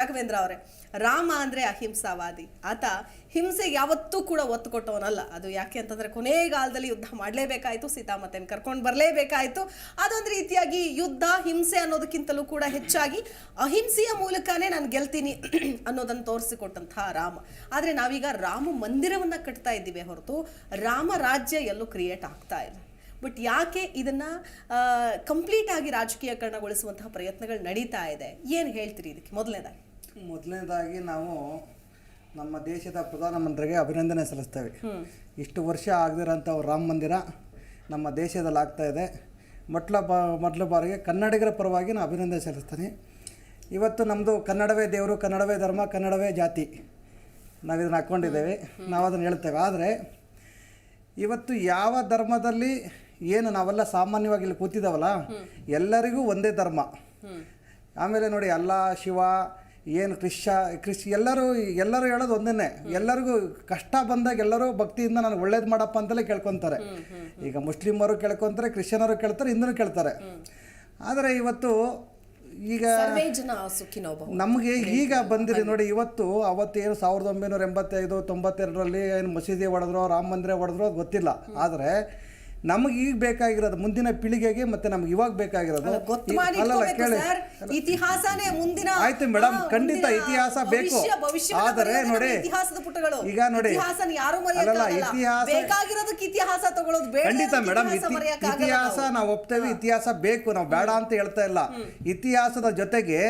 ರಾಘವೇಂದ್ರ ಅವರೇ, ರಾಮ ಅಂದ್ರೆ ಅಹಿಂಸಾವಾದಿ. ಆತ ಹಿಂಸೆ ಯಾವತ್ತೂ ಕೂಡ ಒತ್ತು ಕೊಟ್ಟವನಲ್ಲ. ಅದು ಯಾಕೆ ಅಂತಂದ್ರೆ ಕೊನೆಗಾಲದಲ್ಲಿ ಯುದ್ಧ ಮಾಡಲೇಬೇಕಾಯ್ತು, ಸೀತಾಮಾತೆಯನ್ನು ಕರ್ಕೊಂಡು ಬರಲೇಬೇಕಾಯ್ತು. ಅದೊಂದು ರೀತಿಯಾಗಿ ಯುದ್ಧ ಹಿಂಸೆ ಅನ್ನೋದಕ್ಕಿಂತಲೂ ಕೂಡ ಹೆಚ್ಚಾಗಿ ಅಹಿಂಸೆಯ ಮೂಲಕನೇ ನಾನು ಗೆಲ್ತೀನಿ ಅನ್ನೋದನ್ನು ತೋರಿಸಿಕೊಟ್ಟಂತಹ ರಾಮ. ಆದ್ರೆ ನಾವೀಗ ರಾಮ ಮಂದಿರವನ್ನ ಕಟ್ತಾ ಇದ್ದೀವಿ ಹೊರತು ರಾಮ ರಾಜ್ಯ ಎಲ್ಲೂ ಕ್ರಿಯೇಟ್ ಆಗ್ತಾ ಇಲ್ಲ. ಬಟ್ ಯಾಕೆ ಇದನ್ನ ಕಂಪ್ಲೀಟ್ ಆಗಿ ರಾಜಕೀಯಕರಣಗೊಳಿಸುವಂತಹ ಪ್ರಯತ್ನಗಳು ನಡೀತಾ ಇದೆ? ಏನು ಹೇಳ್ತೀರಿ ಇದಕ್ಕೆ? ಮೊದಲನೇದಾಗಿ ನಾವು ನಮ್ಮ ದೇಶದ ಪ್ರಧಾನಮಂತ್ರಿಗೆ ಅಭಿನಂದನೆ ಸಲ್ಲಿಸ್ತೇವೆ. ಇಷ್ಟು ವರ್ಷ ಆಗದಿರೋಂಥ ರಾಮ ಮಂದಿರ ನಮ್ಮ ದೇಶದಲ್ಲಿ ಆಗ್ತಾ ಇದೆ. ಮೊದಲ ಬಾರಿಗೆ ಕನ್ನಡಿಗರ ಪರವಾಗಿ ನಾನು ಅಭಿನಂದನೆ ಸಲ್ಲಿಸ್ತೀನಿ. ಇವತ್ತು ನಮ್ಮದು ಕನ್ನಡವೇ ದೇವರು, ಕನ್ನಡವೇ ಧರ್ಮ, ಕನ್ನಡವೇ ಜಾತಿ, ನಾವು ಇದನ್ನು ಹಾಕ್ಕೊಂಡಿದ್ದೇವೆ, ನಾವು ಅದನ್ನು ಹೇಳ್ತೇವೆ. ಆದರೆ ಇವತ್ತು ಯಾವ ಧರ್ಮದಲ್ಲಿ ಏನು ನಾವೆಲ್ಲ ಸಾಮಾನ್ಯವಾಗಿ ಇಲ್ಲಿ ಕೂತಿದ್ದಾವಲ್ಲ, ಎಲ್ಲರಿಗೂ ಒಂದೇ ಧರ್ಮ. ಆಮೇಲೆ ನೋಡಿ, ಅಲ್ಲ, ಶಿವ, ಏನು ಎಲ್ಲರೂ ಹೇಳೋದು ಒಂದೇ. ಎಲ್ಲರಿಗೂ ಕಷ್ಟ ಬಂದಾಗ ಎಲ್ಲರೂ ಭಕ್ತಿಯಿಂದ ನನಗೆ ಒಳ್ಳೇದು ಮಾಡಪ್ಪ ಅಂತಲೇ ಕೇಳ್ಕೊತಾರೆ. ಈಗ ಮುಸ್ಲಿಮರು ಕೇಳ್ಕೊತಾರೆ, ಕ್ರಿಶ್ಚಿಯನರು ಕೇಳ್ತಾರೆ, ಹಿಂದೂ ಕೇಳ್ತಾರೆ. ಆದರೆ ಇವತ್ತು ಈಗ ನಮಗೆ ಈಗ ಬಂದಿರಿ ನೋಡಿ, ಅವತ್ತು ಏನು 1985, 92ರಲ್ಲಿ ಏನು ಮಸೀದಿ ಹೊಡೆದ್ರು, ರಾಮ ಮಂದಿರ ಹೊಡೆದ್ರು, ಅದು ಗೊತ್ತಿಲ್ಲ. ಆದರೆ ನಮಗೆ ಈಗ ಬೇಕಾಗಿರೋದು ಮುಂದಿನ ಪೀಳಿಗೆಗೆ, ಮತ್ತೆ ನಮ್ಗೆ ಇವಾಗ ಬೇಕಾಗಿರೋದು ಇತಿಹಾಸನೇ ಮುಂದಿನ. ಆಯ್ತು ಮೇಡಮ್, ಖಂಡಿತ ಇತಿಹಾಸ ಬೇಕು. ಆದರೆ ನೋಡಿ, ಈಗ ನೋಡಿ, ಇತಿಹಾಸ ತಗೊಳ್ಳೋದು ಖಂಡಿತ ಮೇಡಮ್, ಇತಿಹಾಸ ನಾವು ಒಪ್ತೇವೆ, ಇತಿಹಾಸ ಬೇಕು, ನಾವು ಬೇಡ ಅಂತ ಹೇಳ್ತಾ ಇಲ್ಲ. ಇತಿಹಾಸದ ಜೊತೆಗೆ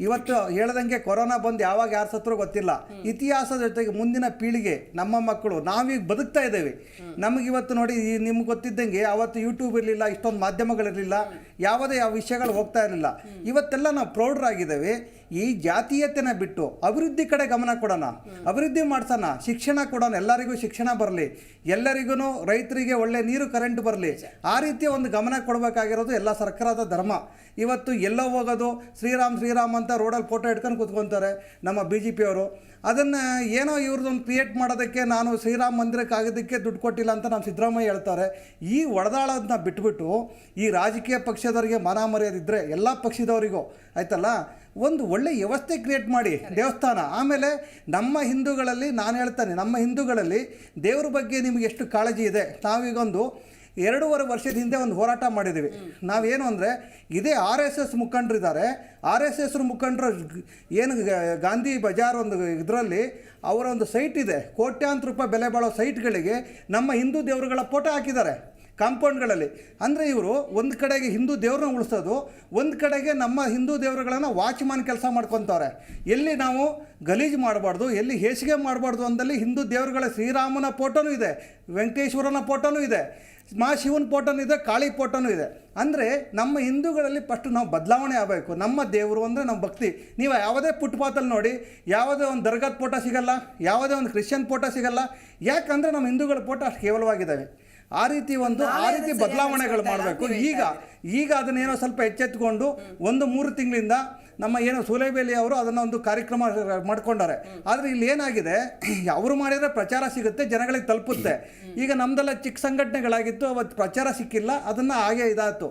ಇವತ್ತು ಹೇಳ್ದಂಗೆ ಕೊರೋನಾ ಬಂದು ಯಾವಾಗ ಯಾರು ಸತ್ರು ಗೊತ್ತಿಲ್ಲ. ಇತಿಹಾಸದ ಜೊತೆಗೆ ಮುಂದಿನ ಪೀಳಿಗೆ, ನಮ್ಮ ಮಕ್ಕಳು, ನಾವೀಗ ಬದುಕ್ತಾ ಇದ್ದೇವೆ. ನಮಗಿವತ್ತು ನೋಡಿ, ನಿಮ್ಗೆ ಗೊತ್ತಿದ್ದಂಗೆ ಅವತ್ತು ಯೂಟ್ಯೂಬ್ ಇರಲಿಲ್ಲ, ಇಷ್ಟೊಂದು ಮಾಧ್ಯಮಗಳಿರಲಿಲ್ಲ, ಯಾವ ವಿಷಯಗಳು ಹೋಗ್ತಾ ಇರಲಿಲ್ಲ. ಇವತ್ತೆಲ್ಲ ನಾವು ಪ್ರೌಢರಾಗಿದ್ದೇವೆ. ಈ ಜಾತೀಯತೆನ ಬಿಟ್ಟು ಅಭಿವೃದ್ಧಿ ಕಡೆ ಗಮನ ಕೊಡೋಣ, ಅಭಿವೃದ್ಧಿ ಮಾಡ್ಸೋಣ, ಶಿಕ್ಷಣ ಕೊಡೋಣ, ಎಲ್ಲರಿಗೂ ಶಿಕ್ಷಣ ಬರಲಿ, ಎಲ್ಲರಿಗೂ ರೈತರಿಗೆ ಒಳ್ಳೆ ನೀರು ಕರೆಂಟ್ ಬರಲಿ. ಆ ರೀತಿಯ ಒಂದು ಗಮನ ಕೊಡಬೇಕಾಗಿರೋದು ಎಲ್ಲ ಸರ್ಕಾರದ ಧರ್ಮ. ಇವತ್ತು ಎಲ್ಲೋ ಹೋಗೋದು ಶ್ರೀರಾಮ್ ಅಂತ ರೋಡಲ್ಲಿ ಫೋಟೋ ಇಟ್ಕೊಂಡು ಕೂತ್ಕೊತಾರೆ ನಮ್ಮ BJP ಅವರು. ಅದನ್ನು ಏನೋ ಇವ್ರದ್ದೊಂದು ಕ್ರಿಯೇಟ್ ಮಾಡೋದಕ್ಕೆ, ನಾನು ಶ್ರೀರಾಮ ಮಂದಿರಕ್ಕೆ ಆಗೋದಕ್ಕೆ ದುಡ್ಡು ಕೊಟ್ಟಿಲ್ಲ ಅಂತ ನಮ್ಮ ಸಿದ್ದರಾಮಯ್ಯ ಹೇಳ್ತಾರೆ. ಈ ಒಡೆದಾಳೋದನ್ನ ಬಿಟ್ಬಿಟ್ಟು ಈ ರಾಜಕೀಯ ಪಕ್ಷದವರಿಗೆ ಮಾನ ಮರ್ಯಾದಿದ್ದರೆ ಎಲ್ಲ ಪಕ್ಷದವರಿಗೂ ಆಯ್ತಲ್ಲ, ಒಂದು ಒಳ್ಳೆ ವ್ಯವಸ್ಥೆ ಕ್ರಿಯೇಟ್ ಮಾಡಿ ದೇವಸ್ಥಾನ. ಆಮೇಲೆ ನಮ್ಮ ಹಿಂದೂಗಳಲ್ಲಿ ನಾನು ಹೇಳ್ತಾನೆ, ನಮ್ಮ ಹಿಂದೂಗಳಲ್ಲಿ ದೇವ್ರ ಬಗ್ಗೆ ನಿಮಗೆ ಎಷ್ಟು ಕಾಳಜಿ ಇದೆ. ನಾವೀಗೊಂದು 2.5 ವರ್ಷದ ಹಿಂದೆ ಒಂದು ಹೋರಾಟ ಮಾಡಿದ್ದೀವಿ. ನಾವೇನು ಅಂದರೆ, ಇದೇ RSS ಮುಖಂಡರಿದ್ದಾರೆ, RSS ಮುಖಂಡರು ಏನು ಗಾಂಧಿ ಬಜಾರ್ ಒಂದು ಇದರಲ್ಲಿ ಅವರ ಒಂದು ಸೈಟ್ ಇದೆ, ಕೋಟ್ಯಾಂತರ ರೂಪಾಯಿ ಬೆಲೆ ಬಾಳೋ ಸೈಟ್ಗಳಿಗೆ ನಮ್ಮ ಹಿಂದೂ ದೇವರುಗಳ ಫೋಟೋ ಹಾಕಿದ್ದಾರೆ ಕಾಂಪೌಂಡ್ಗಳಲ್ಲಿ. ಅಂದರೆ ಇವರು ಒಂದು ಕಡೆಗೆ ಹಿಂದೂ ದೇವ್ರನ್ನ ಉಳಿಸೋದು, ಒಂದು ಕಡೆಗೆ ನಮ್ಮ ಹಿಂದೂ ದೇವರುಗಳನ್ನು ವಾಚ್ಮ್ಯಾನ್ ಕೆಲಸ ಮಾಡ್ಕೊತಾರೆ. ಎಲ್ಲಿ ನಾವು ಗಲೀಜು ಮಾಡಬಾರ್ದು, ಎಲ್ಲಿ ಹೇಸಿಗೆ ಮಾಡಬಾರ್ದು ಅಂದಲ್ಲಿ ಹಿಂದೂ ದೇವರುಗಳ ಶ್ರೀರಾಮನ ಫೋಟೋನೂ ಇದೆ, ವೆಂಕಟೇಶ್ವರನ ಫೋಟೋನೂ ಇದೆ, ಶಿವನ ಫೋಟೋನೂ ಇದೆ, ಕಾಳಿ ಫೋಟೋನೂ ಇದೆ. ಅಂದರೆ ನಮ್ಮ ಹಿಂದೂಗಳಲ್ಲಿ ಫಸ್ಟ್ ನಾವು ಬದಲಾವಣೆ ಆಗಬೇಕು. ನಮ್ಮ ದೇವರು ಅಂದರೆ ನಮ್ಮ ಭಕ್ತಿ. ನೀವು ಯಾವುದೇ ಫುಟ್ಪಾತಲ್ಲಿ ನೋಡಿ, ಯಾವುದೇ ಒಂದು ದರ್ಗಾದ ಫೋಟೋ ಸಿಗಲ್ಲ, ಯಾವುದೇ ಒಂದು ಕ್ರಿಶ್ಚಿಯನ್ ಫೋಟೋ ಸಿಗಲ್ಲ. ಯಾಕಂದರೆ ನಮ್ಮ ಹಿಂದೂಗಳ ಫೋಟೋ ಅಷ್ಟು ಕೇವಲವಾಗಿದ್ದಾವೆ. ಆ ರೀತಿ ಬದಲಾವಣೆಗಳು ಮಾಡಬೇಕು. ಈಗ ಅದನ್ನೇನೋ ಸ್ವಲ್ಪ ಎಚ್ಚೆತ್ತುಕೊಂಡು 1-3 ತಿಂಗಳಿಂದ ನಮ್ಮ ಏನು ಸೂಲೆಬೇಲಿ ಅವರು ಅದನ್ನು ಒಂದು ಕಾರ್ಯಕ್ರಮ ಮಾಡ್ಕೊಂಡಾರೆ. ಆದರೆ ಇಲ್ಲಿ ಏನಾಗಿದೆ, ಅವರು ಮಾಡಿದರೆ ಪ್ರಚಾರ ಸಿಗುತ್ತೆ, ಜನಗಳಿಗೆ ತಲುಪುತ್ತೆ. ಈಗ ನಮ್ದೆಲ್ಲ ಚಿಕ್ಕ ಸಂಘಟನೆಗಳಾಗಿತ್ತು, ಅವತ್ತು ಪ್ರಚಾರ ಸಿಕ್ಕಿಲ್ಲ, ಅದನ್ನು ಹಾಗೆ ಇದಾಯ್ತು.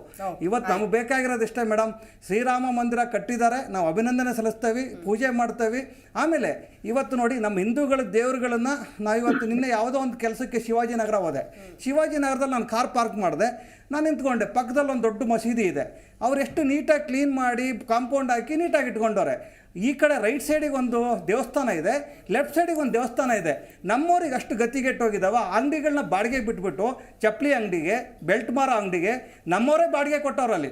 ಇವತ್ತು ನಮಗೆ ಬೇಕಾಗಿರೋದು ಇಷ್ಟೇ ಮೇಡಮ್, ಶ್ರೀರಾಮ ಮಂದಿರ ಕಟ್ಟಿದ್ದಾರೆ, ನಾವು ಅಭಿನಂದನೆ ಸಲ್ಲಿಸ್ತೇವೆ, ಪೂಜೆ ಮಾಡ್ತೇವೆ. ಆಮೇಲೆ ಇವತ್ತು ನೋಡಿ, ನಮ್ಮ ಹಿಂದೂಗಳ ದೇವರುಗಳನ್ನು ನಾವಿವತ್ತು ನಿನ್ನೆ ಯಾವುದೋ ಒಂದು ಕೆಲಸಕ್ಕೆ ಶಿವಾಜಿನಗರ ಹೋದೆ. ಶಿವಾಜಿನಗರದಲ್ಲಿ ನಾನು ಕಾರ್ ಪಾರ್ಕ್ ಮಾಡಿದೆ, ನಾನು ನಿಂತ್ಕೊಂಡೆ. ಪಕ್ಕದಲ್ಲಿ ಒಂದು ದೊಡ್ಡ ಮಸೀದಿ ಇದೆ, ಅವ್ರು ಎಷ್ಟು ನೀಟಾಗಿ ಕ್ಲೀನ್ ಮಾಡಿ ಕಾಂಪೌಂಡ್ ಹಾಕಿ ನೀಟಾಗಿ ಇಟ್ಕೊಂಡವ್ರೆ. ಈ ಕಡೆ ರೈಟ್ ಸೈಡಿಗೆ ಒಂದು ದೇವಸ್ಥಾನ ಇದೆ, ಲೆಫ್ಟ್ ಸೈಡಿಗೆ ಒಂದು ದೇವಸ್ಥಾನ ಇದೆ. ನಮ್ಮವ್ರಿಗೆ ಅಷ್ಟು ಗತಿಗೆಟ್ಟೋಗಿದ್ದಾವ. ಅಂಗಡಿಗಳನ್ನ ಬಾಡಿಗೆ ಬಿಟ್ಬಿಟ್ಟು ಚಪ್ಪಲಿ ಅಂಗಡಿಗೆ, ಬೆಲ್ಟ್ ಮಾರೋ ಅಂಗಡಿಗೆ ನಮ್ಮವರೇ ಬಾಡಿಗೆ ಕೊಟ್ಟವ್ರಲ್ಲಿ.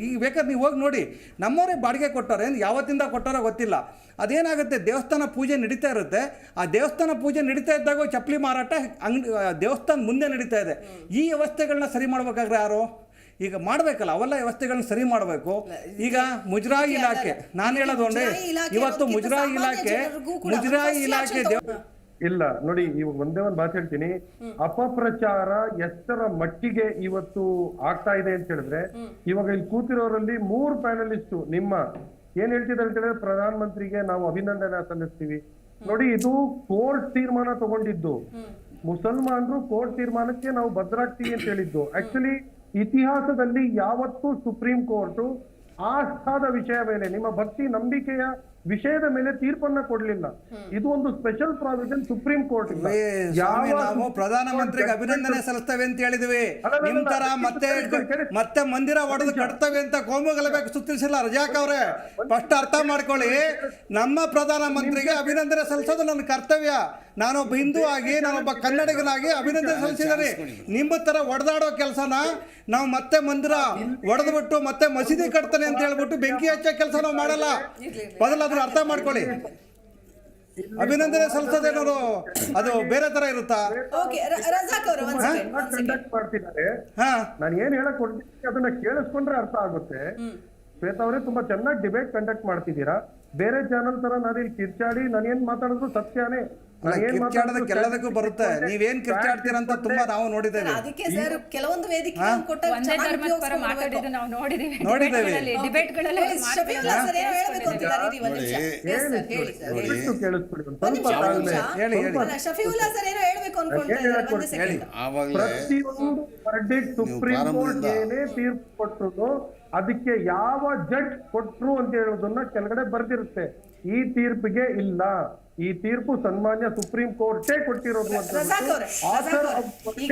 ಈಗ ಬೇಕಾದ್ರೆ ನೀವು ಹೋಗಿ ನೋಡಿ, ನಮ್ಮವರೇ ಬಾಡಿಗೆ ಕೊಟ್ಟವ್ರೆ. ಯಾವತ್ತಿಂದ ಕೊಟ್ಟಾರೋ ಗೊತ್ತಿಲ್ಲ. ಅದೇನಾಗುತ್ತೆ, ದೇವಸ್ಥಾನ ಪೂಜೆ ನಡೀತಾ ಇರುತ್ತೆ, ಆ ದೇವಸ್ಥಾನ ಪೂಜೆ ನಡೀತಾ ಇದ್ದಾಗ ಚಪ್ಪಲಿ ಮಾರಾಟ ದೇವಸ್ಥಾನ ಮುಂದೆ ನಡೀತಾ ಇದೆ. ಈ ವ್ಯವಸ್ಥೆಗಳನ್ನ ಸರಿ ಮಾಡ್ಬೇಕಾದ್ರೆ ಯಾರು ಈಗ ಮಾಡಬೇಕಲ್ಲ, ಅವೆಲ್ಲ ವ್ಯವಸ್ಥೆಗಳನ್ನ ಸರಿ ಮಾಡಬೇಕು. ಈಗ ಮುಜರಾಯಿ ಇಲಾಖೆ, ನಾನು ಹೇಳೋದು ಒಂದೇ, ಇವತ್ತು ಮುಜರಾಯಿ ಇಲಾಖೆ ಇಲ್ಲ ನೋಡಿ, ಇವಾಗ ಒಂದೇ ಒಂದು ಮಾತು ಹೇಳ್ತೀನಿ. ಅಪಪ್ರಚಾರ ಎಷ್ಟರ ಮಟ್ಟಿಗೆ ಇವತ್ತು ಆಗ್ತಾ ಇದೆ ಅಂತ ಹೇಳಿದ್ರೆ, ಇವಾಗ ಇಲ್ಲಿ ಕೂತಿರೋರಲ್ಲಿ 3 ಪ್ಯಾನಲಿಸ್ಟ್ ನಿಮ್ಮ ಏನ್ ಹೇಳ್ತಿದ್ದಾರೆ ಅಂತ ಹೇಳಿದ್ರೆ, ಪ್ರಧಾನ ಮಂತ್ರಿಗೆ ನಾವು ಅಭಿನಂದನೆ ಸಲ್ಲಿಸ್ತೀವಿ. ನೋಡಿ, ಇದು ಕೋರ್ಟ್ ತೀರ್ಮಾನ ತಗೊಂಡಿದ್ದು, ಮುಸಲ್ಮಾನರು ಕೋರ್ಟ್ ತೀರ್ಮಾನಕ್ಕೆ ನಾವು ಭದ್ರಾಗ್ತೀವಿ ಅಂತ ಹೇಳಿದ್ದು. ಆಕ್ಚುಲಿ ಇತಿಹಾಸದಲ್ಲಿ ಯಾವತ್ತೂ ಸುಪ್ರೀಂ ಕೋರ್ಟ್ ಆಸ್ಥಾದ ವಿಷಯ ಮೇಲೆ, ನಿಮ್ಮ ಭಕ್ತಿ ನಂಬಿಕೆಯ ವಿಷಯದ ಮೇಲೆ ತೀರ್ಪನ್ನ ಕೊಡ್ಲಿಲ್ಲ. ಇದು ಒಂದು ಸ್ಪೆಷಲ್ ಪ್ರಾವಿಷನ್ ಸುಪ್ರೀಂ ಕೋರ್ಟ್ ಇಂದ. ಸ್ವಾಮಿ, ನಾವು ಪ್ರಧಾನಮಂತ್ರಿಗೆ ಅಭಿನಂದನೆ ಸಲ್ಲಿಸ್ತೇವೆ ಅಂತ ಹೇಳಿದ್ವಿ. ನಿಮ್ ತರ ಮತ್ತೆ ಮಂದಿರ ಒಡೆದು ಕಟ್ತೇವೆ ಅಂತ ಕೋಮು ಗಲಭೆ ಸುತ್ತಿಸಿಲ್ಲ. ರಜಾಕ್ ಅವರೇ, ಫಸ್ಟ್ ಅರ್ಥ ಮಾಡ್ಕೊಳ್ಳಿ, ನಮ್ಮ ಪ್ರಧಾನಮಂತ್ರಿಗೆ ಅಭಿನಂದನೆ ಸಲ್ಲಿಸೋದು ನನ್ನ ಕರ್ತವ್ಯ. ನಾನೊಬ್ಬ ಹಿಂದೂ ಆಗಿ, ನಾನೊಬ್ಬ ಕನ್ನಡಿಗನಾಗಿ ಅಭಿನಂದನೆ ಸಲ್ಲಿಸಿದ್ದೀನಿ. ನಿಮ್ಮ ತರ ಒಡೆದಾಡೋ ಕೆಲಸನ ನಾವು ಮತ್ತೆ ಮಂದಿರ ಒಡೆದ್ಬಿಟ್ಟು ಮತ್ತೆ ಮಸೀದಿ ಕಟ್ತಾನೆ ಅಂತ ಹೇಳ್ಬಿಟ್ಟು ಬೆಂಕಿ ಹಚ್ಚೋ ಕೆಲಸ ನಾವು ಮಾಡಲ್ಲ. ಮೊದಲಾದ್ರೂ ಅರ್ಥ ಮಾಡ್ಕೊಳ್ಳಿ. ಅಭಿನಂದನೆ ಸಲ್ಲಿಸೋದೇನೋದು ಅದು ಬೇರೆ ತರ ಇರುತ್ತಾ? ಕಂಡಕ್ಟ್ ಮಾಡ್ತಿದ್ದಾರೆ. ನಾನು ಏನ್ ಹೇಳಕ್ ಹೊರಟಿದ್ದೀನಿ ಅದನ್ನ ಕೇಳಿಸ್ಕೊಂಡ್ರೆ ಅರ್ಥ ಆಗುತ್ತೆ. ಶ್ವೇತಾ ಅವರೇ, ತುಂಬಾ ಚೆನ್ನಾಗಿ ಡಿಬೇಟ್ ಕಂಡಕ್ಟ್ ಮಾಡ್ತಿದ್ದೀರಾ. ಬೇರೆ ಚಾನಲ್ ತರ ನಾನು ಇಲ್ಲಿ ಕಿರ್ಚಾಡಿ ನಾನು ಏನ್ ಮಾತಾಡಿದ್ರು ಸತ್ಯನೇ. ಎಲ್ಲದಕ್ಕೂ ಬರುತ್ತೆ. ನೀವೇನ್ ಕಿರ್ಚಾಡ್ತೀರ ಅಂತ ತುಂಬಾ ನಾವು ನೋಡಿದ್ದೇವೆ. ಅದಕ್ಕೆ ಸರ್ ಕೆಲವೊಂದು ವೇದಿಕೆ ಪ್ರತಿಯೊಂದು ವರ್ಡಿಕ್ಟ್ ಸುಪ್ರೀಂ ಕೋರ್ಟ್ ಏನೇ ತೀರ್ಪು ಕೊಟ್ಟರು ಅದಕ್ಕೆ ಯಾವ ಜಡ್ಜ್ ಕೊಟ್ರು ಅಂತ ಹೇಳೋದನ್ನ ಕೆಳಗಡೆ ಬರ್ದಿರುತ್ತೆ. ಈ ತೀರ್ಪಿಗೆ ಇಲ್ಲ, ಈ ತೀರ್ಪು ಸನ್ಮಾನ್ಯ ಸುಪ್ರೀಂ ಕೋರ್ಟೇ ಕೊಟ್ಟಿರೋದು ಅಂತ ಅಲ್ಲ. ಈಗ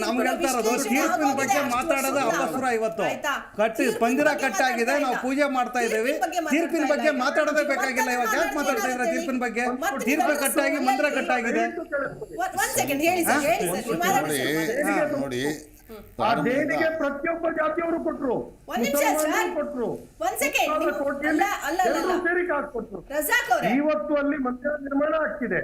ನಮ್ಗೆ ಹೇಳ್ತಾ ಇರೋದು ತೀರ್ಪಿನ ಬಗ್ಗೆ ಮಾತಾಡೋದು ಅಪಸ್ವರ. ಇವತ್ತು ಮಂದಿರ ಕಟ್ಟಾಗಿದೆ, ನಾವು ಪೂಜೆ ಮಾಡ್ತಾ ಇದ್ದೇವೆ. ತೀರ್ಪಿನ ಬಗ್ಗೆ ಮಾತಾಡೋದೇ ಬೇಕಾಗಿಲ್ಲ. ಇವಾಗ ಯಾಕೆ ಮಾತಾಡ್ತಾ ಇದ್ರೆ ತೀರ್ಪಿನ ಬಗ್ಗೆ? ತೀರ್ಪು ಕಟ್ಟಾಗಿ ಮಂದಿರ ಕಟ್ಟಾಗಿದೆ. ನೋಡಿ, ಆ ದೇಣಿಗೆ ಪ್ರತಿಯೊಬ್ಬ ಜಾತಿಯವರು ಕೊಟ್ರು, ಕೊಟ್ರು, ಸೇರಿಕೆ ಹಾಕೊಟ್ರು. ಇವತ್ತು ಅಲ್ಲಿ ಮಂದಿರ ನಿರ್ಮಾಣ ಆಗ್ತಿದೆ.